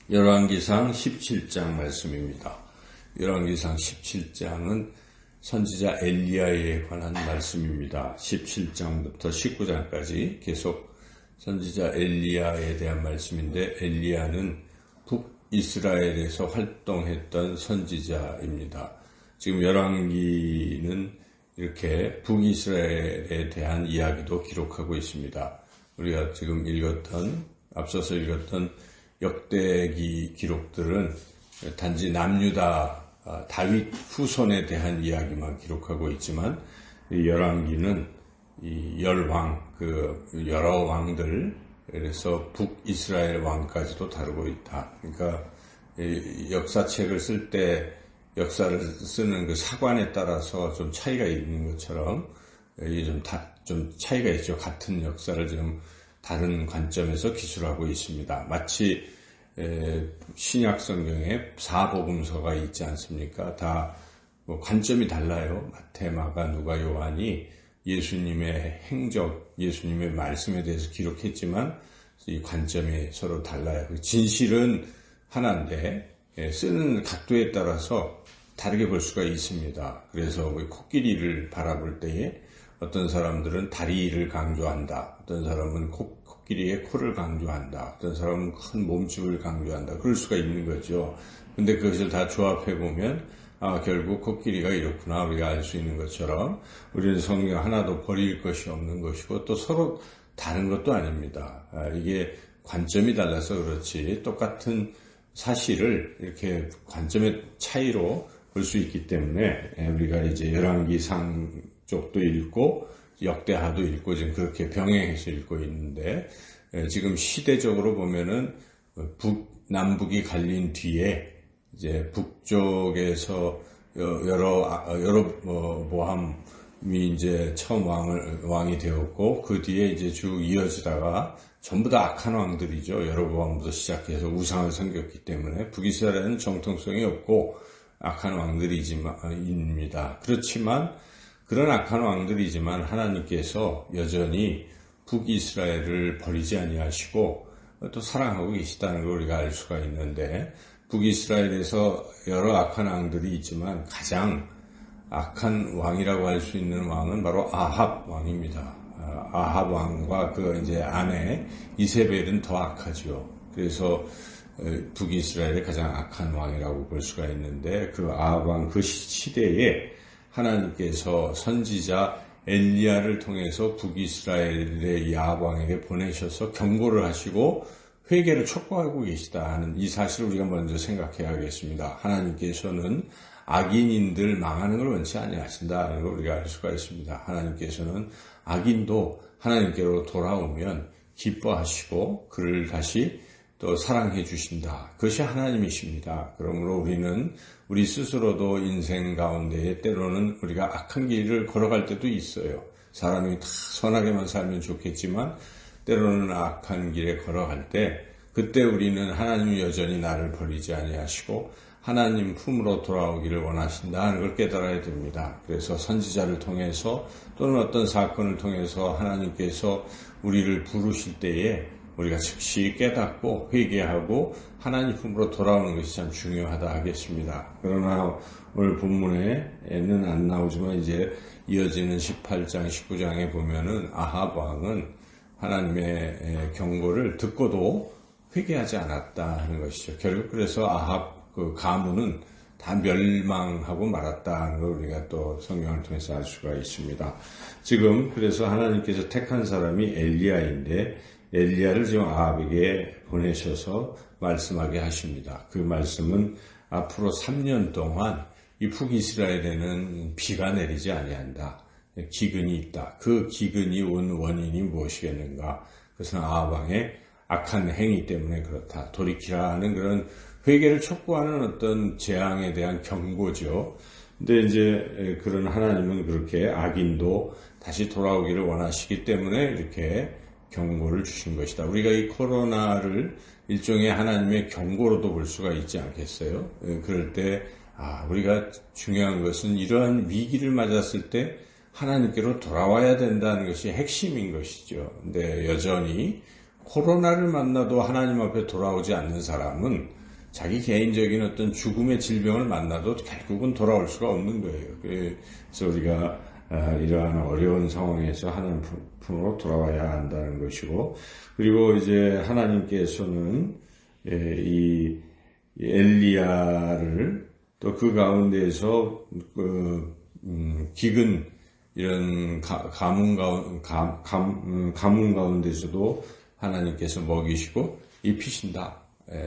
열왕기상 17장 말씀입니다. 열왕기상 17장은 선지자 엘리야에 관한 말씀입니다. 17장부터 19장까지 계속 선지자 엘리야에 대한 말씀인데, 엘리야는 북이스라엘에서 활동했던 선지자입니다. 지금 열왕기는 이렇게 북이스라엘에 대한 이야기도 기록하고 있습니다. 우리가 지금 앞서서 읽었던 역대기 기록들은 단지 남유다 다윗 후손에 대한 이야기만 기록하고 있지만, 이 열왕기는 이 열왕, 여러 왕들, 그래서 북이스라엘 왕까지도 다루고 있다. 그러니까 역사책을 쓸 때 역사를 쓰는 그 사관에 따라서 좀 차이가 있는 것처럼 이게 좀 차이가 있죠. 같은 역사를 지금 다른 관점에서 기술하고 있습니다. 마치 신약 성경에 사복음서가 있지 않습니까? 다 관점이 달라요. 마태, 마가, 누가, 요한이 예수님의 행적, 예수님의 말씀에 대해서 기록했지만 이 관점이 서로 달라요. 진실은 하나인데 쓰는 각도에 따라서 다르게 볼 수가 있습니다. 그래서 코끼리를 바라볼 때에 어떤 사람들은 다리를 강조한다. 어떤 사람은 코끼리의 코를 강조한다. 어떤 사람은 큰 몸집을 강조한다. 그럴 수가 있는 거죠. 근데 그것을 다 조합해보면, 결국 코끼리가 이렇구나. 우리가 알 수 있는 것처럼 우리는 성경 하나도 버릴 것이 없는 것이고 또 서로 다른 것도 아닙니다. 이게 관점이 달라서 그렇지 똑같은 사실을 이렇게 관점의 차이로 볼 수 있기 때문에 우리가 이제 열왕기상 쪽도 읽고 역대하도 읽고 지금 그렇게 병행해서 읽고 있는데, 지금 시대적으로 보면은 남북이 갈린 뒤에 이제 북쪽에서 여러 모함이 이제 처음 왕이 되었고, 그 뒤에 이제 쭉 이어지다가 전부 다 악한 왕들이죠. 여로보암부터 시작해서 우상을 섬겼기 때문에 북이스라엘은 정통성이 없고 악한 왕들입니다. 그렇지만 그런 악한 왕들이지만 하나님께서 여전히 북이스라엘을 버리지 아니하시고 또 사랑하고 계시다는 걸 우리가 알 수가 있는데, 북이스라엘에서 여러 악한 왕들이 있지만 가장 악한 왕이라고 할 수 있는 왕은 바로 아합 왕입니다. 아합 왕과 그 이제 아내 이세벨은 더 악하죠. 그래서 북이스라엘의 가장 악한 왕이라고 볼 수가 있는데, 그 아합 왕 그 시대에 하나님께서 선지자 엘리야를 통해서 북이스라엘의 아합 왕에게 보내셔서 경고를 하시고 회개를 촉구하고 계시다 하는 이 사실을 우리가 먼저 생각해야겠습니다. 하나님께서는 악인인들 망하는 걸 원치 아니하신다는 걸 우리가 알 수가 있습니다. 하나님께서는 악인도 하나님께로 돌아오면 기뻐하시고 그를 다시 또 사랑해 주신다. 그것이 하나님이십니다. 그러므로 우리는 우리 스스로도 인생 가운데에 때로는 우리가 악한 길을 걸어갈 때도 있어요. 사람이 다 선하게만 살면 좋겠지만 때로는 악한 길에 걸어갈 때, 그때 우리는 하나님이 여전히 나를 버리지 아니하시고 하나님 품으로 돌아오기를 원하신다는 걸 깨달아야 됩니다. 그래서 선지자를 통해서 또는 어떤 사건을 통해서 하나님께서 우리를 부르실 때에 우리가 즉시 깨닫고 회개하고 하나님 품으로 돌아오는 것이 참 중요하다 하겠습니다. 그러나 오늘 본문에는 안 나오지만 이제 이어지는 18장, 19장에 보면은 아합 왕은 하나님의 경고를 듣고도 회개하지 않았다 하는 것이죠. 결국 그래서 아합 그 가문은 다 멸망하고 말았다는 걸 우리가 또 성경을 통해서 알 수가 있습니다. 지금 그래서 하나님께서 택한 사람이 엘리야인데, 엘리야를 지금 아합에게 보내셔서 말씀하게 하십니다. 그 말씀은 앞으로 3년 동안 이 북이스라엘에는 비가 내리지 아니한다. 기근이 있다. 그 기근이 온 원인이 무엇이겠는가? 그것은 아합 왕의 악한 행위 때문에 그렇다. 돌이키라는 그런 회개를 촉구하는 어떤 재앙에 대한 경고죠. 근데 이제 그런 하나님은 그렇게 악인도 다시 돌아오기를 원하시기 때문에 이렇게 경고를 주신 것이다. 우리가 이 코로나를 일종의 하나님의 경고로도 볼 수가 있지 않겠어요? 그럴 때 우리가 중요한 것은 이러한 위기를 맞았을 때 하나님께로 돌아와야 된다는 것이 핵심인 것이죠. 근데 여전히 코로나를 만나도 하나님 앞에 돌아오지 않는 사람은 자기 개인적인 어떤 죽음의 질병을 만나도 결국은 돌아올 수가 없는 거예요. 그래서 우리가 이러한 어려운 상황에서 하나님 품으로 돌아와야 한다는 것이고, 그리고 이제 하나님께서는 이 엘리야를 또 그 가운데에서 기근 이런 가뭄 가운데서도 하나님께서 먹이시고 입히신다.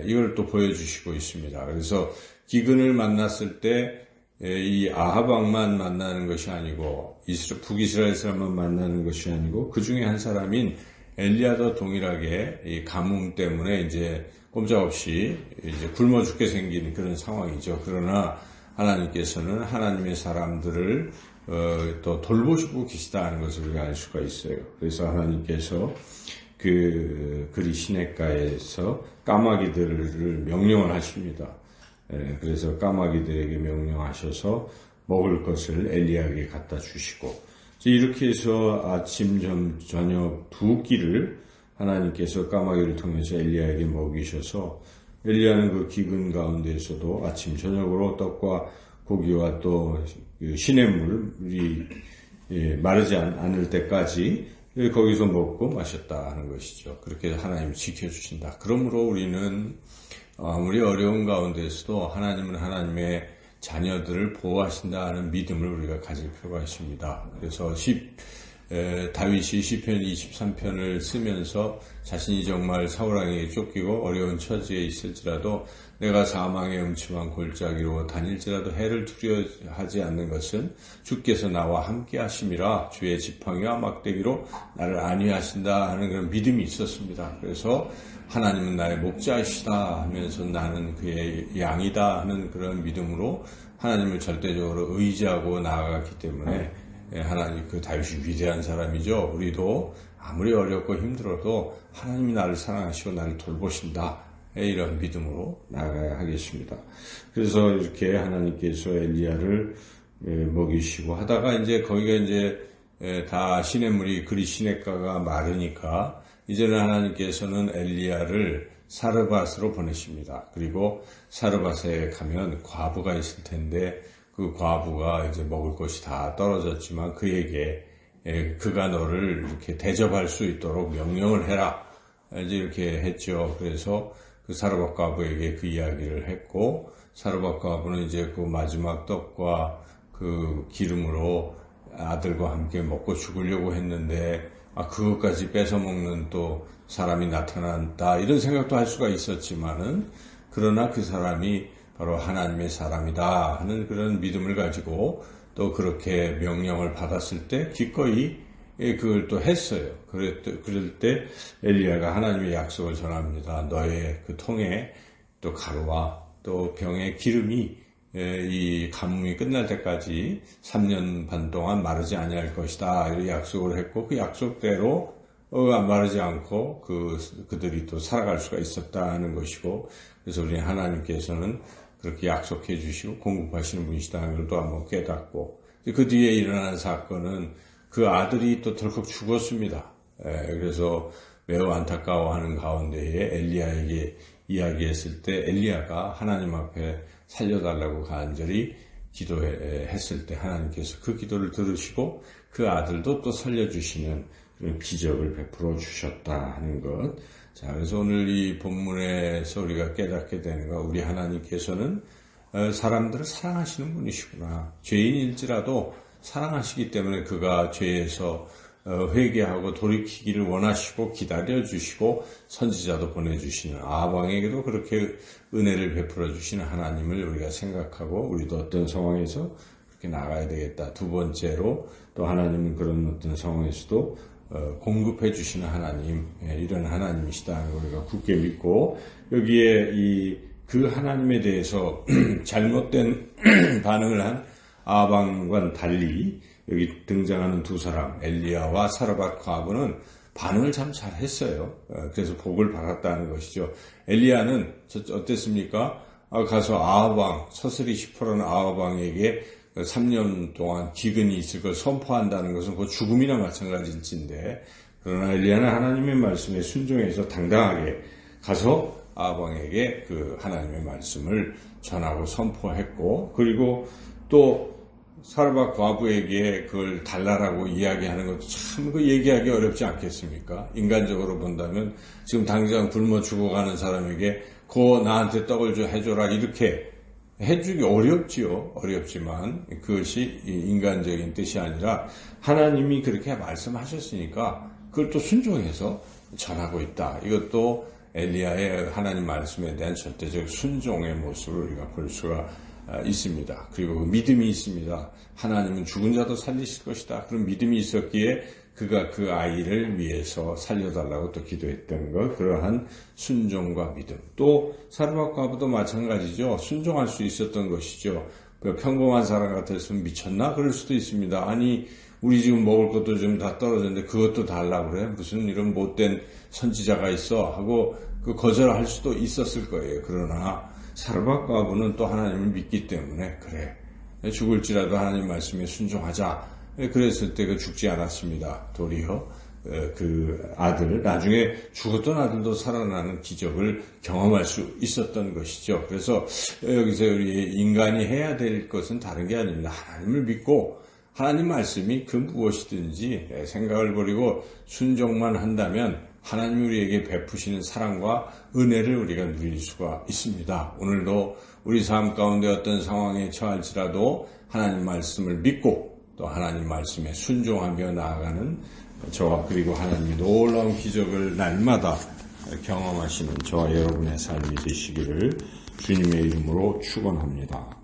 이걸 또 보여주시고 있습니다. 그래서 기근을 만났을 때 이 아합 왕만 만나는 것이 아니고 북이스라엘 사람만 만나는 것이 아니고 그 중에 한 사람인 엘리야도 동일하게 이 가뭄 때문에 이제 꼼짝없이 이제 굶어 죽게 생긴 그런 상황이죠. 그러나 하나님께서는 하나님의 사람들을 또 돌보시고 계시다는 것을 우리가 알 수가 있어요. 그래서 하나님께서 그리 시냇가에서 까마귀들을 명령을 하십니다. 그래서 까마귀들에게 명령하셔서 먹을 것을 엘리야에게 갖다 주시고, 이렇게 해서 아침, 저녁 두 끼를 하나님께서 까마귀를 통해서 엘리야에게 먹이셔서 엘리야는 그 기근 가운데에서도 아침, 저녁으로 떡과 고기와 또 시냇물이 마르지 않을 때까지 거기서 먹고 마셨다 하는 것이죠. 그렇게 하나님이 지켜주신다. 그러므로 우리는 아무리 어려운 가운데서도 하나님은 하나님의 자녀들을 보호하신다 하는 믿음을 우리가 가질 필요가 있습니다. 그래서 다윗이 시편 23편을 쓰면서 자신이 정말 사울왕에게 쫓기고 어려운 처지에 있을지라도 내가 사망의 음침한 골짜기로 다닐지라도 해를 두려워하지 않는 것은 주께서 나와 함께 하심이라, 주의 지팡이와 막대기로 나를 안위하신다 하는 그런 믿음이 있었습니다. 그래서 하나님은 나의 목자이시다 하면서 나는 그의 양이다 하는 그런 믿음으로 하나님을 절대적으로 의지하고 나아갔기 때문에 하나님, 다윗이 위대한 사람이죠. 우리도 아무리 어렵고 힘들어도 하나님이 나를 사랑하시고 나를 돌보신다, 이런 믿음으로 나아가야 하겠습니다. 그래서 이렇게 하나님께서 엘리야를 먹이시고 하다가 이제 거기가 이제 다 시냇물이 그리 시냇가가 마르니까 이제는 하나님께서는 엘리야를 사르밧으로 보내십니다. 그리고 사르밧에 가면 과부가 있을 텐데 그 과부가 이제 먹을 것이 다 떨어졌지만 그에게 그가 너를 이렇게 대접할 수 있도록 명령을 해라, 이제 이렇게 했죠. 그래서 그 사르밧 과부에게 그 이야기를 했고, 사르밧 과부는 이제 그 마지막 떡과 그 기름으로 아들과 함께 먹고 죽으려고 했는데 그것까지 뺏어 먹는 또 사람이 나타난다, 이런 생각도 할 수가 있었지만은, 그러나 그 사람이 바로 하나님의 사람이다 하는 그런 믿음을 가지고 또 그렇게 명령을 받았을 때 기꺼이 그걸 또 했어요. 그럴 때 엘리야가 하나님의 약속을 전합니다. 너의 그 통에 또 가루와 또 병에 기름이 이 가뭄이 끝날 때까지 3년 반 동안 마르지 아니할 것이다, 이렇게 약속을 했고, 그 약속대로 마르지 않고 그들이 또 살아갈 수가 있었다는 것이고, 그래서 우리 하나님께서는 그렇게 약속해 주시고 공급하시는 분이시다는 걸 또 한번 깨닫고, 그 뒤에 일어난 사건은 그 아들이 또 덜컥 죽었습니다. 그래서 매우 안타까워하는 가운데에 엘리야에게 이야기했을 때 엘리야가 하나님 앞에 살려달라고 간절히 기도했을 때 하나님께서 그 기도를 들으시고 그 아들도 또 살려주시는 그런 기적을 베풀어 주셨다 하는 것. 자, 그래서 오늘 이 본문에서 우리가 깨닫게 되는 거, 우리 하나님께서는 사람들을 사랑하시는 분이시구나. 죄인일지라도 사랑하시기 때문에 그가 죄에서 회개하고 돌이키기를 원하시고 기다려주시고 선지자도 보내주시는 아합 왕에게도 그렇게 은혜를 베풀어 주시는 하나님을 우리가 생각하고 우리도 어떤 상황에서 그렇게 나가야 되겠다. 두 번째로 또 하나님은 그런 어떤 상황에서도 공급해 주시는 하나님, 이런 하나님이시다는 걸 우리가 굳게 믿고, 여기에 그 하나님에 대해서 잘못된 반응을 한 아합 왕과는 달리 여기 등장하는 두 사람, 엘리야와 사르밧 과부는 반응을 참 잘했어요. 그래서 복을 받았다는 것이죠. 엘리야는 어땠습니까? 가서 아합 왕, 서슬이 시퍼런 아합 왕에게 3년 동안 기근이 있을 걸 선포한다는 것은 그 죽음이나 마찬가지일진데, 그러나 엘리야는 하나님의 말씀에 순종해서 당당하게 가서 아합왕에게 그 하나님의 말씀을 전하고 선포했고, 그리고 또 사르밧 과부에게 그걸 달라라고 이야기하는 것도 참 그 얘기하기 어렵지 않겠습니까? 인간적으로 본다면 지금 당장 굶어 죽어가는 사람에게 나한테 떡을 해줘라 이렇게 해주기 어렵지요. 어렵지만 그것이 인간적인 뜻이 아니라 하나님이 그렇게 말씀하셨으니까 그걸 또 순종해서 전하고 있다. 이것도 엘리야의 하나님 말씀에 대한 절대적 순종의 모습을 우리가 볼 수가 있습니다. 그리고 그 믿음이 있습니다. 하나님은 죽은 자도 살리실 것이다. 그런 믿음이 있었기에 그가 그 아이를 위해서 살려달라고 또 기도했던 것, 그러한 순종과 믿음. 또 사르밧 과부도 마찬가지죠. 순종할 수 있었던 것이죠. 평범한 사람 같았으면 미쳤나? 그럴 수도 있습니다. 아니 우리 지금 먹을 것도 좀 다 떨어졌는데 그것도 달라고 그래? 무슨 이런 못된 선지자가 있어? 하고 그 거절할 수도 있었을 거예요. 그러나 사르밧 과부는 또 하나님을 믿기 때문에 그래 죽을지라도 하나님 말씀에 순종하자. 그랬을 때 그 죽지 않았습니다. 도리어 그 아들, 나중에 죽었던 아들도 살아나는 기적을 경험할 수 있었던 것이죠. 그래서 여기서 우리 인간이 해야 될 것은 다른 게 아닙니다. 하나님을 믿고 하나님 말씀이 그 무엇이든지 생각을 버리고 순종만 한다면 하나님이 우리에게 베푸시는 사랑과 은혜를 우리가 누릴 수가 있습니다. 오늘도 우리 삶 가운데 어떤 상황에 처할지라도 하나님 말씀을 믿고 또 하나님 말씀에 순종하며 나아가는 저와 그리고 하나님의 놀라운 기적을 날마다 경험하시는 저와 여러분의 삶이 되시기를 주님의 이름으로 축원합니다.